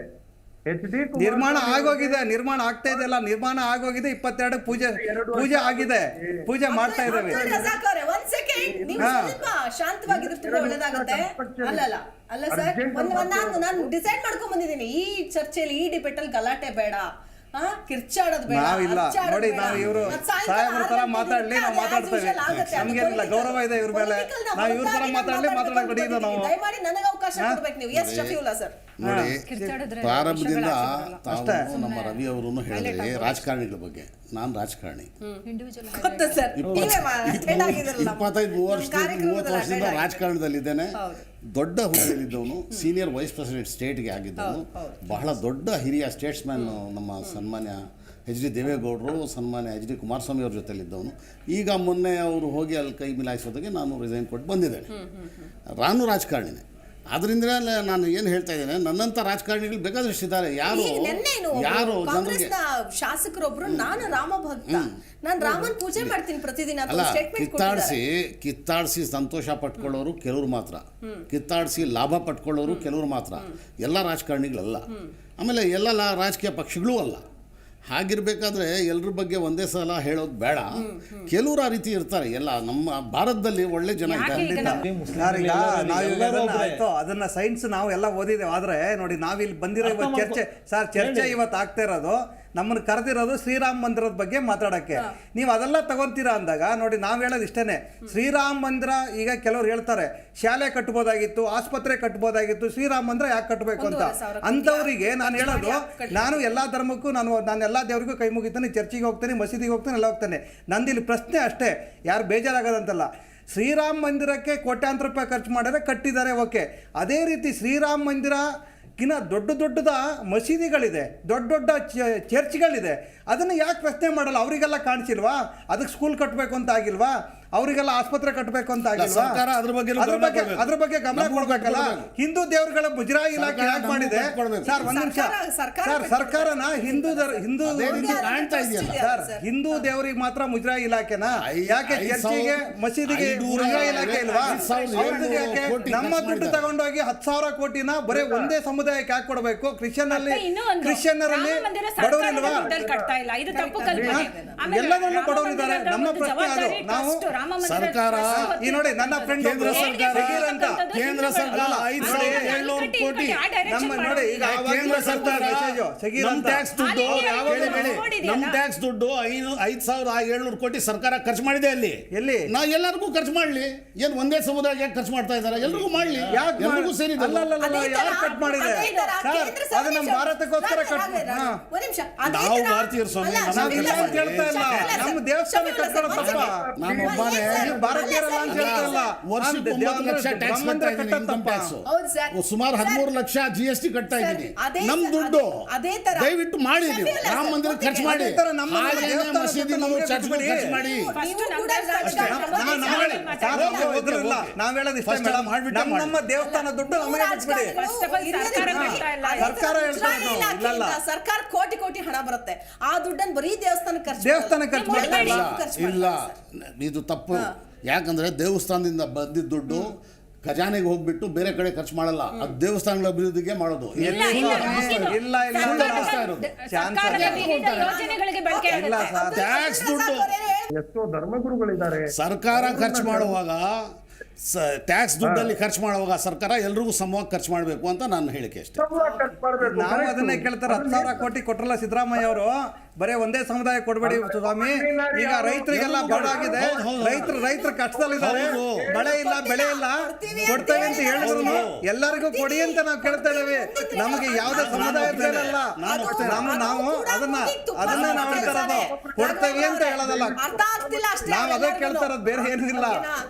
ನಿರ್ಮಾಣ ಆಗೋಗಿದೆ, ನಿರ್ಮಾಣ ಆಗ್ತಾ ಇದೆಯಲ್ಲ, ನಿರ್ಮಾಣ ಆಗೋಗಿದೆ. 22 ಪೂಜೆ ಆಗಿದೆ, ಪೂಜೆ ಮಾಡ್ತಾ ಇದ್ದೇವೆ. ಶಾಂತವಾಗಿದ್ರೆ ತುಂಬಾ ಒಳ್ಳೇದಾಗುತ್ತೆ. ಅಲ್ಲ ಸರ್, ನಾನು ಡಿಸೈಡ್ ಮಾಡ್ಕೊಂಡ್ ಬಂದಿದ್ದೀನಿ. ಈ ಚರ್ಚೆಯಲ್ಲಿ, ಈ ಡಿಬೇಟ್ ಅಲ್ಲಿ ಗಲಾಟೆ ಬೇಡ, ಕಿರ್ಚಾಡೋದು ಬೇಡ. ನಾವಿಲ್ಲ ನೋಡಿ, ನಾವು ಇವರು ಸಾಹೇಬ್ರ ತರ ಮಾತಾಡ್ಲಿ, ನಾವು ಮಾತಾಡ್ತೇವೆ. ನಮ್ಗೇನಿಲ್ಲ, ಗೌರವ ಇದೆ ಇವ್ರ ಮೇಲೆ. ನಾವು ಇವ್ರ ತರ ಮಾತಾಡ್ಲಿ ಇದು ನಾವು. ದಯಮಾಡಿ ನನಗೆ ಅವಕಾಶ ಕೊಡ್ಬೇಕು ನೀವು. ಎಸ್ ಶಫೀವುಲ್ಲಾ ಸರ್, ನೋಡಿ, ಪ್ರಾರಂಭದಿಂದ ತಾವು ನಮ್ಮ ರವಿ ಅವರು ಹೇಳಿದ್ರೆ ರಾಜಕಾರಣಿಗಳ ಬಗ್ಗೆ. ನಾನು ರಾಜಕಾರಣಿ, 25-30 ವರ್ಷದಿಂದ ರಾಜಕಾರಣದಲ್ಲಿದ್ದೇನೆ. ದೊಡ್ಡ ಹುದ್ದೆಯಲ್ಲಿದ್ದವನು, ಸೀನಿಯರ್ ವೈಸ್ ಪ್ರೆಸಿಡೆಂಟ್ ಸ್ಟೇಟ್ಗೆ ಆಗಿದ್ದವನು, ಬಹಳ ದೊಡ್ಡ ಹಿರಿಯ ಸ್ಟೇಟ್ಸ್ಮ್ಯಾನ್ ನಮ್ಮ ಸನ್ಮಾನ್ಯ HD ದೇವೇಗೌಡರು, ಸನ್ಮಾನ್ಯ HD ಕುಮಾರಸ್ವಾಮಿ ಅವ್ರ ಜೊತೆಲಿದ್ದವನು. ಈಗ ಮೊನ್ನೆ ಅವರು ಹೋಗಿ ಅಲ್ಲಿ ಕೈ ಮಿಲಾಯಿಸೋದಕ್ಕೆ ನಾನು ರಿಸೈನ್ ಕೊಟ್ಟು ಬಂದಿದ್ದೇನೆ. ನಾನು ರಾಜಕಾರಣಿನೇ. ಆದ್ರಿಂದ ನಾನು ಏನು ಹೇಳ್ತಾ ಇದ್ದೇನೆ, ನನ್ನಂತ ರಾಜಕಾರಣಿಗಳು ಬೇಕಾದಷ್ಟಿದ್ದಾರೆ. ಯಾರು ಜನರಿಗೆ ಶಾಸಕರೊಬ್ರು, ನಾನು ರಾಮ ಭಕ್ತ, ನಾನು ರಾಮನ್ ಪೂಜೆ ಮಾಡ್ತೀನಿ ಪ್ರತಿದಿನ ಅಲ್ಲ, ಕಿತ್ತಾಡಿಸಿ ಸಂತೋಷ ಪಟ್ಕೊಳ್ಳೋರು ಕೆಲವರು ಮಾತ್ರ, ಕಿತ್ತಾಡಿಸಿ ಲಾಭ ಪಟ್ಕೊಳ್ಳೋರು ಕೆಲವರು ಮಾತ್ರ. ಎಲ್ಲ ರಾಜಕಾರಣಿಗಳಲ್ಲ, ಆಮೇಲೆ ಎಲ್ಲ ರಾಜಕೀಯ ಪಕ್ಷಗಳೂ ಅಲ್ಲ. ಹಾಗಿರ್ಬೇಕಾದ್ರೆ ಎಲ್ಲರ ಬಗ್ಗೆ ಒಂದೇ ಸಲ ಹೇಳೋದು ಬೇಡ. ಕೆಲವರು ಆ ರೀತಿ ಇರ್ತಾರೆ. ಎಲ್ಲ ನಮ್ಮ ಭಾರತದಲ್ಲಿ ಒಳ್ಳೆ ಜನ ಇದ್ದಾರೆ. ಅದನ್ನ ಸೈನ್ಸ್ ನಾವು ಎಲ್ಲ ಓದಿದ್ದೇವೆ. ಆದ್ರೆ ನೋಡಿ, ನಾವಿಲ್ಲಿ ಬಂದಿರೋ ಚರ್ಚೆ ಇವತ್ತು ಆಗ್ತಾ ಇರೋದು, ನಮ್ಮನ್ನು ಕರೆದಿರೋದು ಶ್ರೀರಾಮ ಮಂದಿರದ ಬಗ್ಗೆ ಮಾತಾಡೋಕ್ಕೆ. ನೀವು ಅದೆಲ್ಲ ತಗೊಂತೀರಾ ಅಂದಾಗ ನೋಡಿ, ನಾವು ಹೇಳೋದು ಇಷ್ಟೇ. ಶ್ರೀರಾಮ ಮಂದಿರ, ಈಗ ಕೆಲವ್ರು ಹೇಳ್ತಾರೆ ಶಾಲೆ ಕಟ್ಬೋದಾಗಿತ್ತು, ಆಸ್ಪತ್ರೆ ಕಟ್ಬೋದಾಗಿತ್ತು, ಶ್ರೀರಾಮ ಮಂದಿರ ಯಾಕೆ ಕಟ್ಟಬೇಕು ಅಂತ. ಅಂಥವ್ರಿಗೆ ನಾನು ಹೇಳೋದು, ನಾನು ಎಲ್ಲ ಧರ್ಮಕ್ಕೂ ನಾನು ಎಲ್ಲ ದೇವರಿಗೂ ಕೈ ಮುಗಿತಾನೆ, ಚರ್ಚಿಗೆ ಹೋಗ್ತೇನೆ, ಮಸೀದಿಗೆ ಹೋಗ್ತಾನೆ, ಎಲ್ಲ ಹೋಗ್ತಾನೆ. ನಂದಿಲ್ಲಿ ಪ್ರಶ್ನೆ ಅಷ್ಟೇ, ಯಾರು ಬೇಜಾರಾಗೋದಂತಲ್ಲ. ಶ್ರೀರಾಮ ಮಂದಿರಕ್ಕೆ ಕೋಟ್ಯಾಂತರ ರೂಪಾಯಿ ಖರ್ಚು ಮಾಡಿದ್ರೆ ಕಟ್ಟಿದ್ದಾರೆ, ಓಕೆ. ಅದೇ ರೀತಿ ಶ್ರೀರಾಮ ಮಂದಿರ ದೊಡ್ಡದ ಮಸೀದಿಗಳಿದೆ, ದೊಡ್ಡ ಚರ್ಚ್ಗಳಿದೆ. ಅದನ್ನು ಯಾಕೆ ಪ್ರಶ್ನೆ ಮಾಡಲ್ಲ? ಅವರಿಗೆಲ್ಲ ಕಾಣಿಸಿಲ್ವಾ? ಅದಕ್ಕೆ ಸ್ಕೂಲ್ ಕಟ್ಟಬೇಕು ಅಂತ ಆಗಿಲ್ವಾ? ಅವರಿಗೆಲ್ಲ ಆಸ್ಪತ್ರೆ ಕಟ್ಟಬೇಕು ಅಂತ ಆಗಿಲ್ವಾ? ಅದ್ರ ಬಗ್ಗೆ ಗಮನ ಕೊಡ್ಬೇಕಲ್ಲ. ಹಿಂದೂ ದೇವರುಗಳ ಮುಜರಾಯಿ ಇಲಾಖೆ ಯಾಕೆ ಮಾಡಿದೆ ಸರ್? ಒಂದ್ ನಿಮಿಷ ಸರ್, ಸರ್ಕಾರನ ಹಿಂದೂ ದೇವರಿಗೆ ಮಾತ್ರ ಮುಜರಾಯಿ ಇಲಾಖೆನಾ? ಯಾಕೆ ಚರ್ಚಿಗೆ, ಮಸೀದಿಗೆ ಮುಜರಾಯಿ ಇಲಾಖೆ ಇಲ್ವಾ? ನಮ್ಮ ದುಡ್ಡು ತಗೊಂಡೋಗಿ 10,000 ಕೋಟಿನ ಬರೀ ಒಂದೇ ಸಮುದಾಯಕ್ಕೆ ಯಾಕೆ ಕೊಡಬೇಕು? ಕ್ರಿಶ್ಚಿಯನ್ನರಲ್ಲಿ ಬಡವರಿಲ್ವಾ? ಎಲ್ಲದನ್ನು ಬಡವರಿದ್ದಾರೆ. ನಮ್ಮ ಪ್ರಶ್ನೆ ಅದು. ನಾವು ಸರ್ಕಾರ ಈ ನೋಡಿ, ನನ್ನ ಫ್ರೆಂಡ್ ಕೇಂದ್ರ ಸರ್ಕಾರ 5,700 ಕೋಟಿ ನಮ್ಮ ನೋಡಿ, ಈಗ ಕೇಂದ್ರ ಸರ್ಕಾರ ಶಗೀರ್ ನಮ್ ಅಂತ. ಟ್ಯಾಕ್ಸ್ ದುಡ್ಡು ಅಲ್ಲಿ ಕೇಳಿ, ಕೇಳಿ. ನೋಡಿದ್ಯಲ್ಲ? ನಮ್ ಟ್ಯಾಕ್ಸ್ ದುಡ್ಡು 5,700 ಕೋಟಿ ಸರ್ಕಾರ ಖರ್ಚು ಮಾಡಿದೆ ಅಲ್ಲಿ. ಎಲ್ಲಿ? ನಾವು ಎಲ್ಲರಿಗೂ ಖರ್ಚು ಮಾಡ್ಲಿ. ಏನ್ ಒಂದೇ ಸಮುದಾಯಕ್ಕೆ ಯಾಕೆ ಖರ್ಚು ಮಾಡ್ತಾ ಇದ್ದಾರೆ? ಎಲ್ರಿಗೂ ಮಾಡ್ಲಿ. ಯಾಕೆ ಎಲ್ರಿಗೂ ಸೇರಿದೆ. ಯಾರು ಕಟ್ ಮಾಡಿದೆ ಸರ್? ಅದು ನಮ್ಮ ಭಾರತಕ್ಕೋಸ್ಕರ ಕಟ್ ನಾವು ಭಾರತೀಯರು ಸ್ವಾಮಿ, ನಾವಿಲ್ಲ ಅಂತ ಹೇಳ್ತಾ ಇಲ್ಲ. ನಮ್ಮ ದೇವಸ್ಥಾನ ಕಟ್ಕೊಳ್ಳೋ ತಪ್ಪ. ನಾನು ಒಬ್ಬನೇ. ನೀವು ಭಾರತೀಯರಲ್ಲ ಅಂತ ಹೇಳ್ತಾ ಇಲ್ಲ. ವರ್ಷಕ್ಕೆ 9 ಲಕ್ಷ ಟ್ಯಾಕ್ಸ್ ಕಟ್ತಾ ಇದ್ದೀನಿ, ಇನ್ಕಮ್ ಟ್ಯಾಕ್ಸ್. ಸುಮಾರು 13 ಲಕ್ಷ GST ಕಟ್ತಾ ಇದ್ದೀನಿ. ನಮ್ ದುಡ್ಡು ದಯವಿಟ್ಟು ಮಾಡಿ, ನೀವು ರಾಮ ಮಂದಿರ ಖರ್ಚು ಮಾಡಿ, ಹಾಗೇನೆ ಮಸೀದಿಗೂ ಚರ್ಚ್ಗೂ ಖರ್ಚು ಮಾಡಿ. ನಾವ್ ಹೇಳೋದು ಇಷ್ಟೇ ಮೇಡಮ್, ನಮ್ಮ ದೇವಸ್ಥಾನ ದುಡ್ಡು ನಮಗೆ ಬಿಟ್ಬಿಡಿ. ಸರ್ಕಾರ ಹೇಳ್ತಾರೆ ಇಲ್ಲಲ್ಲ, ಸರ್ಕಾರ ಕೋಟಿ ಕೋಟಿ ಹಣ ಬರುತ್ತೆ, ಆ ದುಡ್ಡನ್ನು ಬರೀ ದೇವಸ್ಥಾನಕ್ಕೆ ಖರ್ಚು ಇಲ್ಲ, ಇಲ್ಲ, ಇದು ತಪ್ಪು. ಯಾಕಂದ್ರೆ ದೇವಸ್ಥಾನದಿಂದ ಬಂದಿದ್ದ ದುಡ್ಡು ಖಜಾನೆಗೆ ಹೋಗ್ಬಿಟ್ಟು ಬೇರೆ ಕಡೆ ಖರ್ಚು ಮಾಡಲ್ಲ, ಅದು ದೇವಸ್ಥಾನಗಳ ಅಭಿವೃದ್ಧಿಗೆ ಮಾಡೋದು. ಇಲ್ಲ ಟ್ಯಾಕ್ಸ್ ದುಡ್ಡು ಎಷ್ಟೋ ಧರ್ಮಗುರುಗಳಿದ್ದಾರೆ. ಸರ್ಕಾರ ಖರ್ಚು ಮಾಡುವಾಗ, ಟ್ಯಾಕ್ಸ್ ದುಡ್ಡಲ್ಲಿ ಖರ್ಚು ಮಾಡುವಾಗ ಸರ್ಕಾರ ಎಲ್ರಿಗೂ ಸಮವಾಗಿ ಖರ್ಚು ಮಾಡಬೇಕು ಅಂತ ನಾನು ಹೇಳಿಕೆ ಅಷ್ಟೇ. ನಾವು ಅದನ್ನೇ ಕೇಳ್ತಾರೆ. 10,000 ಕೋಟಿ ಕೊಟ್ರಲ್ಲ ಸಿದ್ದರಾಮಯ್ಯ ಅವರು, ಬರೇ ಒಂದೇ ಸಮುದಾಯ ಕೊಡ್ಬೇಡಿ ಸ್ವಾಮಿ. ಈಗ ರೈತರಿಗೆಲ್ಲ ಬಡ ಆಗಿದೆ, ರೈತರು ಕಷ್ಟದಲ್ಲಿದ್ದಾರೆ, ಮಳೆ ಇಲ್ಲ, ಬೆಳೆ ಇಲ್ಲ, ಕೊಡ್ತೇವೆ ಅಂತ ಹೇಳಿದ್ರು ಎಲ್ಲರಿಗೂ ಕೊಡಿ ಅಂತ ನಾವು ಕೇಳ್ತಾ ಇದ್ದೇವೆ. ನಮಗೆ ಯಾವುದೇ ಸಮುದಾಯ ಬೇಡಲ್ಲ, ನಾವು ಅದನ್ನ ನಾವು ಹೇಳ್ತಾರದು ಕೊಡ್ತೇವೆ ಅಂತ ಹೇಳೋದಲ್ಲ. ನಾವು ಅದೇ ಕೇಳ್ತಾ ಇರೋದು, ಬೇರೆ ಏನೂ ಇಲ್ಲ.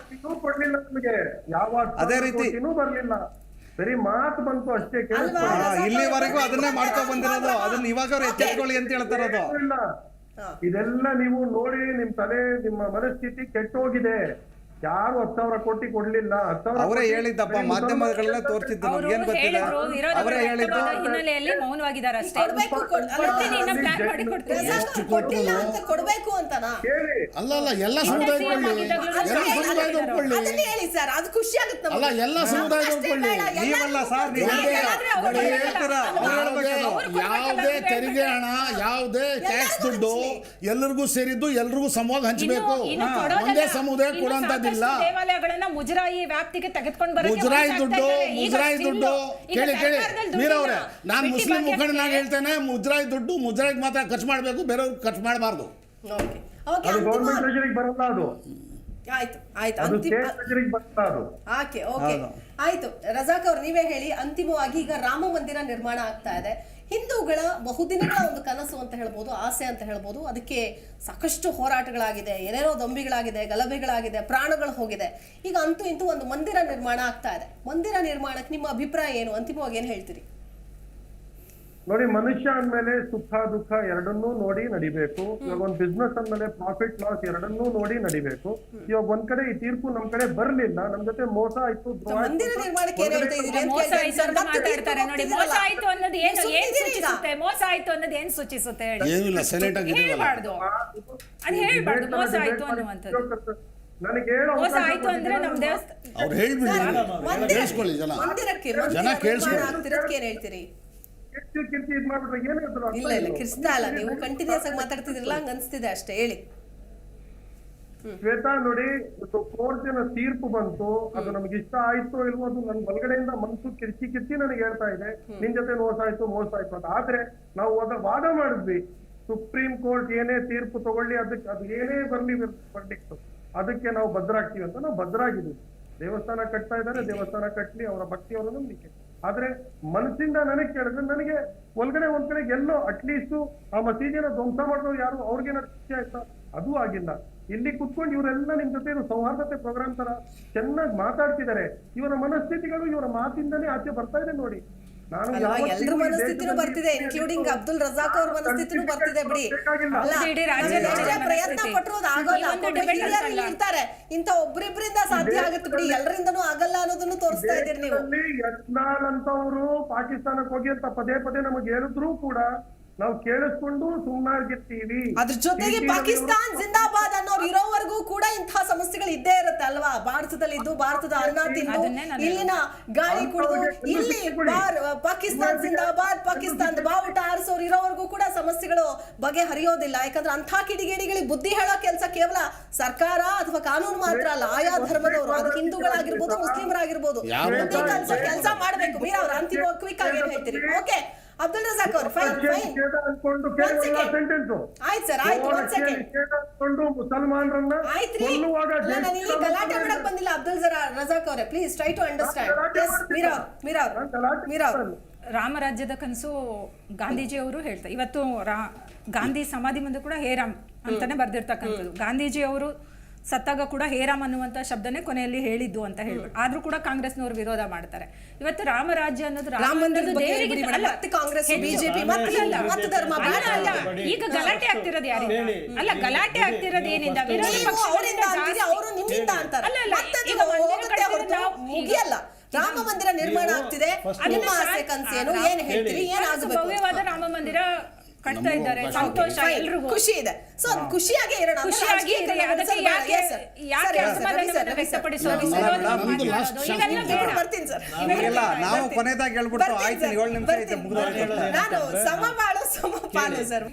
ಕೊಡ್ಲಿಲ್ಲ ನಮಗೆ, ಯಾವ ಅದೇ ರೀತಿ ಬರ್ಲಿಲ್ಲ, ಬರೀ ಮಾತು ಬಂತು ಅಷ್ಟೇ. ಇಲ್ಲಿವರೆಗೂ ಅದನ್ನೇ ಮಾಡ್ಕೊ ಬಂದಿರೋದು, ಅದನ್ನ ಇವಾಗ ಅವ್ರು ಎಚ್ಚೆತ್ಕೊಳ್ಳಿ ಅಂತ ಹೇಳ್ತಾ ಇರೋದು. ಇದೆಲ್ಲ ನೀವು ನೋಡಿ, ನಿಮ್ ತಲೆ, ನಿಮ್ಮ ಮನಸ್ಥಿತಿ ಕೆಟ್ಟೋಗಿದೆ. ಯಾರು 10,000 ಕೋಟಿ ಕೊಡ್ಲಿಲ್ಲ. ಅವರೇ ಹೇಳಿದ್ದಪ್ಪ, ಮಾಧ್ಯಮಗಳೆಲ್ಲ ತೋರಿಸಿದ್ದು, ನಮ್ಗೇನ್ ಗೊತ್ತಿಲ್ಲ. ಅವರೇ ಹೇಳಿದ್ದು ಹಿನ್ನೆಲೆಯಲ್ಲಿ ಮೌನವಾಗಿದ್ದಾರೆ ಅಷ್ಟೇ. ಕೊಡ್ಬೇಕು ಅಂತನಾ? ಅಲ್ಲ, ಎಲ್ಲ ಸಮುದಾಯದಲ್ಲಿ ಹೇಳಿ ಸರ್, ಅದು ಖುಷಿ ಆಗುತ್ತೆ. ಅಲ್ಲ, ಎಲ್ಲ ಸಮುದಾಯದಲ್ಲಿ ನೀವಲ್ಲ ಸರ್, ನೀವು ಹೇಳ್ತೀರಾ. ಯಾವುದೇ ತೆರಿಗೆ ಹಣ, ಯಾವುದೇ ಟ್ಯಾಕ್ಸ್ ದುಡ್ಡು ಎಲ್ಲರಿಗೂ ಸೇರಿದ್ದು ಎಲ್ರಿಗೂ ಸಮವಾಗಿ ಹಂಚಬೇಕು. ಒಂದೇ ಸಮುದಾಯ ಕೊಡುವಂತದ್ದಿಲ್ಲ. ದೇವಾಲಯಗಳನ್ನ ಮುಜರಾಯಿ ವ್ಯಾಪ್ತಿಗೆ ತೆಗೆದುಕೊಂಡು ಬರೋಕೆ ಮುಜರಾಯಿ ದುಡ್ಡು ಕೇಳಿ ಮೀರವ್ರೆ, ನಾನು ಮುಸ್ಲಿಂ ಮುಖಂಡನಾಗಿ ಹೇಳ್ತೇನೆ, ಮುಜರಾಯಿಗೆ ಮಾತ್ರ ಖರ್ಚು ಮಾಡಬೇಕು, ಬೇರೆಯವ್ರಿಗೆ ಖರ್ಚು ಮಾಡಬಾರ್ದು. ಅದು ಗೌರ್ಮೆಂಟ್ ಟ್ರೆಜರಿಗೆ ಬರಲ್ಲ, ಅದು ಆಯ್ತು. ರಜಾಕ್ ಅವ್ರು ನೀವೇ ಹೇಳಿ, ಅಂತಿಮವಾಗಿ ಈಗ ರಾಮ ಮಂದಿರ ನಿರ್ಮಾಣ ಆಗ್ತಾ ಇದೆ. ಹಿಂದೂಗಳ ಬಹುದಿನಗಳ ಒಂದು ಕನಸು ಅಂತ ಹೇಳ್ಬೋದು, ಆಸೆ ಅಂತ ಹೇಳ್ಬೋದು. ಅದಕ್ಕೆ ಸಾಕಷ್ಟು ಹೋರಾಟಗಳಾಗಿದೆ, ಏನೇನೋ ದೊಂಬಿಗಳಾಗಿದೆ, ಗಲಭೆಗಳಾಗಿದೆ, ಪ್ರಾಣಗಳು ಹೋಗಿದೆ. ಈಗ ಅಂತೂ ಇಂತೂ ಒಂದು ಮಂದಿರ ನಿರ್ಮಾಣ ಆಗ್ತಾ ಇದೆ. ಮಂದಿರ ನಿರ್ಮಾಣಕ್ಕೆ ನಿಮ್ಮ ಅಭಿಪ್ರಾಯ ಏನು? ಅಂತಿಮವಾಗಿ ಏನು ಹೇಳ್ತೀರಿ? ನೋಡಿ, ಮನುಷ್ಯ ಅಂದ್ಮೇಲೆ ಸುಖ ದುಃಖ ಎರಡನ್ನೂ ನೋಡಿ ನಡಿಬೇಕು. ಇವಾಗ ಒಂದು ಬಿಸ್ನೆಸ್ ಅಂದ್ಮೇಲೆ ಪ್ರಾಫಿಟ್ ಲಾಸ್ ಎರಡನ್ನೂ ನೋಡಿ ನಡಿಬೇಕು. ಇವಾಗ ಒಂದ್ ಕಡೆ ಈ ತೀರ್ಪು ನಮ್ ಕಡೆ ಬರ್ಲಿಲ್ಲ, ನಮ್ ಜೊತೆ ಮೋಸ ಆಯ್ತು, ಮಂದಿರ ನಿರ್ಮಾಣಕ್ಕೆ ಏನ್ ಹೇಳ್ತಾ ಇದ್ದೀರಿ ಅಂತ ಮೋಸ ಆಯ್ತು ಅಂತ ಮಾತಾಡ್ತಾರೆ ನೋಡಿ. ಮೋಸ ಆಯ್ತು ಅನ್ನೋದು ಏನ್ ಸೂಚಿಸುತ್ತೆ? ಮೋಸ ಆಯ್ತು ಅನ್ನೋದು ಏನ್ ಸೂಚಿಸುತ್ತೆ ಹೇಳಿ? ಏನಿಲ್ಲ, ಸೈಲೆಂಟ್ ಆಗಿ ಹೇಳ್ಬಾರ್ದು, ಅದು ಹೇಳ್ಬಾರ್ದು. ಮೋಸ ಆಯ್ತು ಅನ್ನುವಂಥದ್ದು, ನನಗೆ ಮೋಸ ಆಯ್ತು ಅಂದ್ರೆ ನಮ್ ದೇವಸ್ಥಾನ ಅವ್ರು ಹೇಳ್ಬಿಡಿ, ಕೇಳಿಸ್ಕೊಳ್ಳಿ ಜನ ಕೇಳಿಸ್ಕೊಳ್ಳಿ. ಏನ್ ಹೇಳ್ತೀರಿ? ಇಲ್ಲ ಕಿರ್ಸ್ತಾ ಅಲ್ಲ, ನೀವು ಕಂಟಿನ್ಯೂಸ್ ಆಗಿ ಮಾತಾಡ್ತಿದ್ರಲ್ಲ, ಹಂಗ ಅನ್ಸ್ತಿದೆ ಅಷ್ಟೇ, ಹೇಳಿ. ಶ್ವೇತಾ ನೋಡಿ, ಕೋರ್ಟಿನ ತೀರ್ಪು ಬಂತು, ಅದು ನಮ್ಗೆ ಇಷ್ಟ ಆಯ್ತು ಇಲ್ವೋ, ಅದು ನನ್ ಒಳಗಡೆಯಿಂದ ಮನಸ್ಸು ಕಿರ್ಚಿ ನನಗೆ ಹೇಳ್ತಾ ಇದೆ, ನಿನ್ ಜೊತೆ ಮೋಸ ಆಯ್ತು ಅಂತ. ಆದ್ರೆ ನಾವು ವಾದ ಮಾಡಿದ್ವಿ, ಸುಪ್ರೀಂ ಕೋರ್ಟ್ ಏನೇ ತೀರ್ಪು ತಗೊಳ್ಳಿ, ಅದಕ್ಕೆ ಅದು ಏನೇ ಬರ್ಲಿ ಬರ್ಲಿಕ್ಕೆ ಅದಕ್ಕೆ ನಾವು ಭದ್ರಾಗ್ತೀವಿ ಅಂತ ನಾವು ಭದ್ರಾಗಿದ್ದೀವಿ. ದೇವಸ್ಥಾನ ಕಟ್ತಾ ಇದ್ದಾರೆ, ದೇವಸ್ಥಾನ ಕಟ್ಲಿ, ಅವರ ಭಕ್ತಿ, ಅವರ ನಂಬಿಕೆ. ಆದ್ರೆ ಮನಸ್ಸಿಂದ ನನಗೆ ಕೇಳಿದ್ರೆ, ನನಗೆ ಒಳಗಡೆ ಒಂದ್ ಕಡೆ ಎಲ್ಲೋ ಅಟ್ಲೀಸ್ಟ್ ಆ ಮಸೀದಿನ ಧ್ವಂಸ ಮಾಡಿದವ್ರು ಯಾರು, ಅವ್ರಿಗೇನ ಶಿಕ್ಷೆ ಆಯ್ತಾ? ಅದೂ ಆಗಿಲ್ಲ. ಇಲ್ಲಿ ಕುತ್ಕೊಂಡು ಇವರೆಲ್ಲ ನಿಮ್ ಜೊತೆ ಸೌಹಾರ್ದತೆ ಪ್ರೋಗ್ರಾಮ್ ತರ ಚೆನ್ನಾಗಿ ಮಾತಾಡ್ತಿದ್ದಾರೆ. ಇವರ ಮನಸ್ಥಿತಿಗಳು ಇವರ ಮಾತಿಂದನೇ ಆಚೆ ಬರ್ತಾ ಇದೆ ನೋಡಿ. ಎಲ್ರ ಮನಸ್ಥಿತಿನೂ ಬರ್ತಿದೆ, ಇನ್ಕ್ಲೂಡಿಂಗ್ ಅಬ್ದುಲ್ ರಜಾಕ್ ಅವ್ರ ಮನಸ್ಥಿತಿನೂ ಬರ್ತಿದೆ ಬಿಡಿ. ಪ್ರಯತ್ನ ಪಟ್ಟರು ಆಗೋಲ್ಲ, ಇರ್ತಾರೆ, ಇಂಥ ಒಬ್ರಿಬ್ರಿಂದ ಸಾಧ್ಯ ಆಗುತ್ತೆ ಬಿಡಿ, ಎಲ್ಲರಿಂದನೂ ಆಗಲ್ಲ ಅನ್ನೋದನ್ನು ತೋರಿಸ್ತಾ ಇದ್ದೀರಿ ನೀವು. ಯತ್ನಾಳ್ ಅಂತವರು ಪಾಕಿಸ್ತಾನಕ್ಕೆ ಹೋಗಿ ಅಂತ ಪದೇ ನಮಗೆ ಹೇಳಿದ್ರು ಕೂಡ ನಾವು ಕೇಳಿಸ್ಕೊಂಡು ಸುಮ್ಮನಾಗಿರ್ತೀವಿ. ಅದ್ರ ಜೊತೆಗೆ ಪಾಕಿಸ್ತಾನ್ ಜಿಂದಾಬಾದ್ ಅನ್ನೋರು ಇರೋವರೆಗೂ ಕೂಡ ಇಂತಹ ಸಮಸ್ಯೆಗಳು ಇದ್ದೇ ಇರುತ್ತೆ ಅಲ್ವಾ? ಭಾರತದಲ್ಲಿ ಇದ್ದು, ಭಾರತದ ಅನ್ನ ತಿಂದು, ಇಲ್ಲಿನ ಗಾಳಿ ಕುಡಿದು, ಇಲ್ಲಿ ಪಾಕಿಸ್ತಾನ್ ಜಿಂದಾಬಾದ್, ಪಾಕಿಸ್ತಾನದ ಬಾವುಟ ಆರಿಸೋರು ಇರೋವರೆಗೂ ಕೂಡ ಸಮಸ್ಯೆಗಳು ಬಗೆಹರಿಯೋದಿಲ್ಲ. ಯಾಕಂದ್ರೆ ಅಂಥ ಕಿಡಿಗೇಡಿಗಳಿಗೆ ಬುದ್ಧಿ ಹೇಳೋ ಕೆಲಸ ಕೇವಲ ಸರ್ಕಾರ ಅಥವಾ ಕಾನೂನು ಮಾತ್ರ ಅಲ್ಲ, ಆಯಾ ಧರ್ಮದವರು, ಅದು ಹಿಂದೂಗಳಾಗಿರ್ಬೋದು, ಮುಸ್ಲಿಮರಾಗಿರ್ಬೋದು, ಬುದ್ಧಿ ಕಲಿಸೋ ಕೆಲಸ ಮಾಡ್ಬೇಕು. ಮೀರಾ ಅವ್ರ ಅಂತಿಮ ಕ್ವಿಕ್ ಆಗಿ ಏನ್ ಹೇಳ್ತೀರಿ? ಓಕೆ ಅಬ್ದುಲ್ ರಜಾಕ್ ಅವ್ರು, ಫೈನ್ ಅನ್ಕೊಂಡು ಸೆಂಟೆನ್ಸ್ ಆಯ್ತು ಸರ್, ಆಯ್ತು, ಒಂದ್ ಸೆಕೆಂಡ್ ಅನ್ಕೊಂಡು ಮುಸಲ್ಮಾನರನ್ನ ಆಯ್ತ್ರಿ. ನಾನು ಇಲ್ಲಿ ಗಲಾಟೆ ಮಾಡಕ್ ಬಂದಿಲ್ಲ ಅಬ್ದುಲ್ ರಜಾಕ್ ಅವರೇ, please try to understand. Yes Meera ರಾಮರಾಜ್ಯದ ಕನಸು ಗಾಂಧೀಜಿ ಅವರು ಹೇಳ್ತಾರೆ. ಇವತ್ತು ಗಾಂಧಿ ಸಮಾಧಿ ಮುಂದೆ ಕೂಡ ಹೇ ರಾಮ್ ಅಂತಾನೆ ಬರ್ದಿರ್ತಕ್ಕಂಥದ್ದು. ಗಾಂಧೀಜಿ ಅವರು ಸತ್ತಾಗ ಕೂಡ ಹೇ ರಾಮ್ ಅನ್ನುವಂತ ಶಬ್ದನೇ ಕೊನೆಯಲ್ಲಿ ಹೇಳಿದ್ದು ಅಂತ ಹೇಳ್ಬಿಟ್ಟು, ಆದ್ರೂ ಕೂಡ ಕಾಂಗ್ರೆಸ್ನವರು ವಿರೋಧ ಮಾಡ್ತಾರೆ. ಇವತ್ತು ರಾಮರಾಜ್ಯ ಅನ್ನೋದು ಕಾಂಗ್ರೆಸ್ ಬಿಜೆಪಿ ಈಗ ಗಲಾಟೆ ಆಗ್ತಿರೋದು ಯಾರಿಂದ? ಅಲ್ಲ, ಗಲಾಟೆ ಆಗ್ತಿರೋದು ಏನಿಂದ? ವಿರೋಧ ರಾಮ ಮಂದಿರ ನಿರ್ಮಾಣ ಆಗ್ತಿದೆ, ನಿಮ್ಮ ಆಸೆ ಕನಸೇನು? ಏನ್ ಹೇಳ್ತೀರಿ? ಏನಾಗಬೇಕು? ಭವ್ಯವಾದ ರಾಮ ಮಂದಿರ ಕಟ್ತಾ ಇದ್ದಾರೆ, ಸಂತೋಷ, ಎಲ್ರಿಗೂ ಖುಷಿ ಇದೆ. ಸೊ ಖುಷಿಯಾಗಿ ಇರೋಣ, ಖುಷಿಯಾಗಿ ಇರಿ. ಅದಕ್ಕೆ ಯಾಕೆ ಅಸಮಾಧಾನವನ್ನು ವ್ಯಕ್ತಪಡಿಸೋದು? ಬರ್ತೀನಿ ಸರ್. ಇಲ್ಲ, ನಾವು ಕೊನೆದಾಗಿ ಹೇಳ್ಬಿಟ್ಟು ಆಯ್ತು 7 ನಿಮಿಷ ಐತೆ ನಾನು ಸಮಪಾಲು ಸರ್.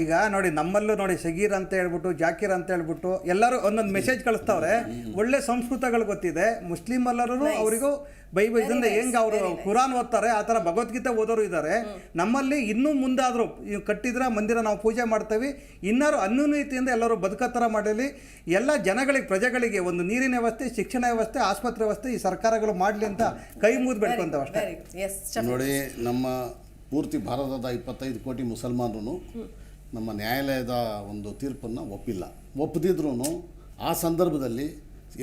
ಈಗ ನೋಡಿ, ನಮ್ಮಲ್ಲೂ ನೋಡಿ, ಶಗೀರ್ ಅಂತ ಹೇಳ್ಬಿಟ್ಟು, ಜಾಕೀರ್ ಅಂತ ಹೇಳ್ಬಿಟ್ಟು ಎಲ್ಲರೂ ಒಂದೊಂದು ಮೆಸೇಜ್ ಕಳಿಸ್ತಾವ್ರೆ. ಒಳ್ಳೆ ಸಂಸ್ಕೃತಗಳು ಗೊತ್ತಿದೆ. ಮುಸ್ಲಿಂ ಎಲ್ಲರೂ ಅವರಿಗೂ ಬೈಬಲ್ ಇದರಿಂದ ಹೆಂಗೆ ಅವರು ಕುರಾನ್ ಓದ್ತಾರೆ ಆ ಥರ ಭಗವದ್ಗೀತೆ ಓದೋರು ಇದ್ದಾರೆ. ನಮ್ಮಲ್ಲಿ ಇನ್ನೂ ಮುಂದಾದರೂ ಕಟ್ಟಿದ್ರೆ ಮಂದಿರ ನಾವು ಪೂಜೆ ಮಾಡ್ತೀವಿ. ಇನ್ನಾರು ಅನ್ಯೂನ್ಯತೆಯಿಂದ ಎಲ್ಲರೂ ಬದುಕೋ ಥರ ಮಾಡಲಿ. ಎಲ್ಲ ಜನಗಳಿಗೆ, ಪ್ರಜೆಗಳಿಗೆ ಒಂದು ನೀರಿನ ವ್ಯವಸ್ಥೆ, ಶಿಕ್ಷಣ ವ್ಯವಸ್ಥೆ, ಆಸ್ಪತ್ರೆ ವ್ಯವಸ್ಥೆ ಈ ಸರ್ಕಾರಗಳು ಮಾಡಲಿ ಅಂತ ಕೈ ಮುಗಿದು ಬೇಡ್ಕೊಂತಾವೆ ಅಷ್ಟೇ. ನೋಡಿ, ನಮ್ಮ ಪೂರ್ತಿ ಭಾರತದ 25 ಕೋಟಿ ಮುಸಲ್ಮಾನರು ನಮ್ಮ ನ್ಯಾಯಾಲಯದ ಒಂದು ತೀರ್ಪನ್ನು ಒಪ್ಪದಿದ್ರೂ ಆ ಸಂದರ್ಭದಲ್ಲಿ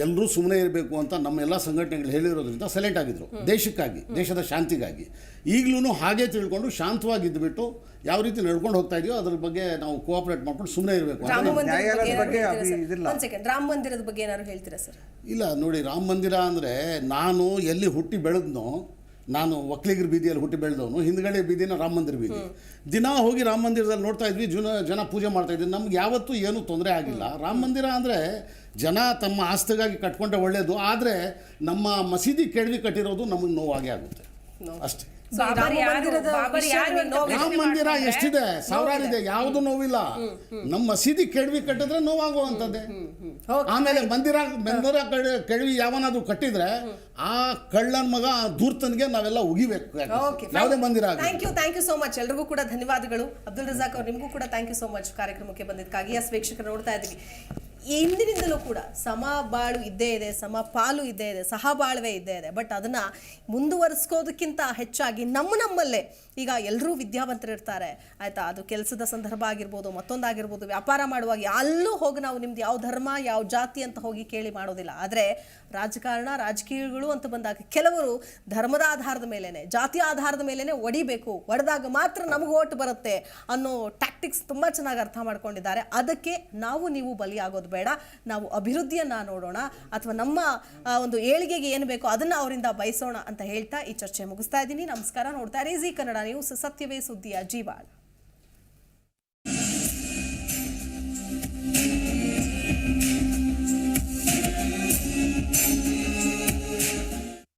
ಎಲ್ಲರೂ ಸುಮ್ಮನೆ ಇರಬೇಕು ಅಂತ ನಮ್ಮ ಎಲ್ಲ ಸಂಘಟನೆಗಳು ಹೇಳಿರೋದ್ರಿಂದ ಸೈಲೆಂಟ್ ಆಗಿದ್ರು, ದೇಶಕ್ಕಾಗಿ, ದೇಶದ ಶಾಂತಿಗಾಗಿ. ಈಗಲೂ ಹಾಗೆ ತಿಳ್ಕೊಂಡು ಶಾಂತವಾಗಿದ್ದುಬಿಟ್ಟು ಯಾವ ರೀತಿ ನಡ್ಕೊಂಡು ಹೋಗ್ತಾ ಇದೆಯೋ ಅದ್ರ ಬಗ್ಗೆ ನಾವು ಕೋಆಪರೇಟ್ ಮಾಡ್ಕೊಂಡು ಸುಮ್ಮನೆ ಇರಬೇಕು. ರಾಮ ಮಂದಿರದ ಬಗ್ಗೆ ಏನಾದ್ರು ಹೇಳ್ತೀರಾ ಸರ್? ಇಲ್ಲ ನೋಡಿ, ರಾಮ ಮಂದಿರ ಅಂದರೆ ನಾನು ಎಲ್ಲಿ ಹುಟ್ಟಿ ಬೆಳೆದ್ನೋ, ನಾನು ಒಕ್ಕಲಿಗರ ಬೀದಿಯಲ್ಲಿ ಹುಟ್ಟಿ ಬೆಳೆದವನು, ಹಿಂದ್ಗಡೆ ಬೀದಿನ ರಾಮ ಮಂದಿರ ಬೀದಿ. ದಿನ ಹೋಗಿ ರಾಮ ಮಂದಿರದಲ್ಲಿ ನೋಡ್ತಾ ಇದ್ವಿ, ಜನ ಪೂಜೆ ಮಾಡ್ತಾ ಇದ್ವಿ. ನಮ್ಗೆ ಯಾವತ್ತೂ ಏನೂ ತೊಂದರೆ ಆಗಿಲ್ಲ. ರಾಮ ಮಂದಿರ ಅಂದರೆ ಜನ ತಮ್ಮ ಆಸ್ತಿಗಾಗಿ ಕಟ್ಕೊಂಡ್ರೆ ಒಳ್ಳೆಯದು, ಆದರೆ ನಮ್ಮ ಮಸೀದಿ ಕೆಡವಿ ಕಟ್ಟಿರೋದು ನಮಗೆ ನೋವಾಗೇ ಆಗುತ್ತೆ ಅಷ್ಟೇ. ರಾಮ ಮಂದಿರ ಎಷ್ಟಿದೆ, ಸಾವಿರಾರಿದೆ, ಯಾವುದು ನೋವಿಲ್ಲ. ನಮ್ಮ ಮಸೀದಿ ಕೆಡವಿ ಕಟ್ಟಿದ್ರೆ ನೋವಾಗುವಂಥದ್ದೇ. ಆಮೇಲೆ ಮಂದಿರ ಕೆಡವಿ ಯಾವನಾದ್ರು ಕಟ್ಟಿದ್ರೆ ಆ ಕಳ್ಳನ ಮಗ ಧೂರ್ತನಿಗೆ ನಾವೆಲ್ಲ ಉಗಿಬೇಕು, ಯಾವುದೇ ಮಂದಿರ. Thank you so much. ಎಲ್ರಿಗೂ ಕೂಡ ಧನ್ಯವಾದಗಳು. ಅಬ್ದುಲ್ ರಜಾಕ್ ಅವ್ರು, ನಿಮಗೂ ಕೂಡ ಥ್ಯಾಂಕ್ ಯು ಸೋ ಮಚ್ ಕಾರ್ಯಕ್ರಮಕ್ಕೆ ಬಂದಿದ್ದಕ್ಕಾಗಿ. ಎಸ್ ವೀಕ್ಷಕರು, ನೋಡ್ತಾ ಇದ್ದೀವಿ ಇಂದಿನಿಂದಲೂ ಕೂಡ ಸಮಬಾಳು ಇದ್ದೇ ಇದೆ, ಸಮಪಾಲು ಇದ್ದೇ ಇದೆ, ಸಹಬಾಳ್ವೆ ಇದ್ದೇ ಇದೆ. ಬಟ್ ಅದನ್ನು ಮುಂದುವರಿಸ್ಕೋದಕ್ಕಿಂತ ಹೆಚ್ಚಾಗಿ ನಮ್ಮಲ್ಲೇ ಈಗ ಎಲ್ಲರೂ ವಿದ್ಯಾವಂತರಿರ್ತಾರೆ ಆಯಿತಾ. ಅದು ಕೆಲಸದ ಸಂದರ್ಭ ಆಗಿರ್ಬೋದು, ಮತ್ತೊಂದಾಗಿರ್ಬೋದು, ವ್ಯಾಪಾರ ಮಾಡುವಾಗ ಅಲ್ಲೂ ಹೋಗಿ ನಾವು ನಿಮ್ದು ಯಾವ ಧರ್ಮ, ಯಾವ ಜಾತಿ ಅಂತ ಹೋಗಿ ಕೇಳಿ ಮಾಡೋದಿಲ್ಲ. ಆದರೆ ರಾಜಕೀಯಗಳು ಅಂತ ಬಂದಾಗ ಕೆಲವರು ಧರ್ಮದ ಆಧಾರದ ಮೇಲೇ, ಜಾತಿಯ ಆಧಾರದ ಮೇಲೇ ಒಡಿಬೇಕು, ಒಡೆದಾಗ ಮಾತ್ರ ನಮಗೆ ಓಟ್ ಬರುತ್ತೆ ಅನ್ನೋ ಟ್ಯಾಕ್ಟಿಕ್ಸ್ ತುಂಬ ಚೆನ್ನಾಗಿ ಅರ್ಥ ಮಾಡ್ಕೊಂಡಿದ್ದಾರೆ. ಅದಕ್ಕೆ ನೀವು ಬಲಿಯಾಗೋದು ಬೇಡ. ನಾವು ಅಭಿವೃದ್ಧಿಯನ್ನ ನೋಡೋಣ, ಅಥವಾ ನಮ್ಮ ಒಂದು ಏಳಿಗೆಗೆ ಏನು ಬೇಕೋ ಅದನ್ನ ಅವರಿಂದ ಬಯಸೋಣ ಅಂತ ಹೇಳ್ತಾ ಈ ಚರ್ಚೆ ಮುಗಿಸ್ತಾ ಇದ್ದೀನಿ. ನಮಸ್ಕಾರ. ನೋಡ್ತಾ ಇರಿ ಜೀ ಕನ್ನಡ ನ್ಯೂಸ್, ಸತ್ಯವೇ ಸುದ್ದಿಯ ಜೀವಾಳ.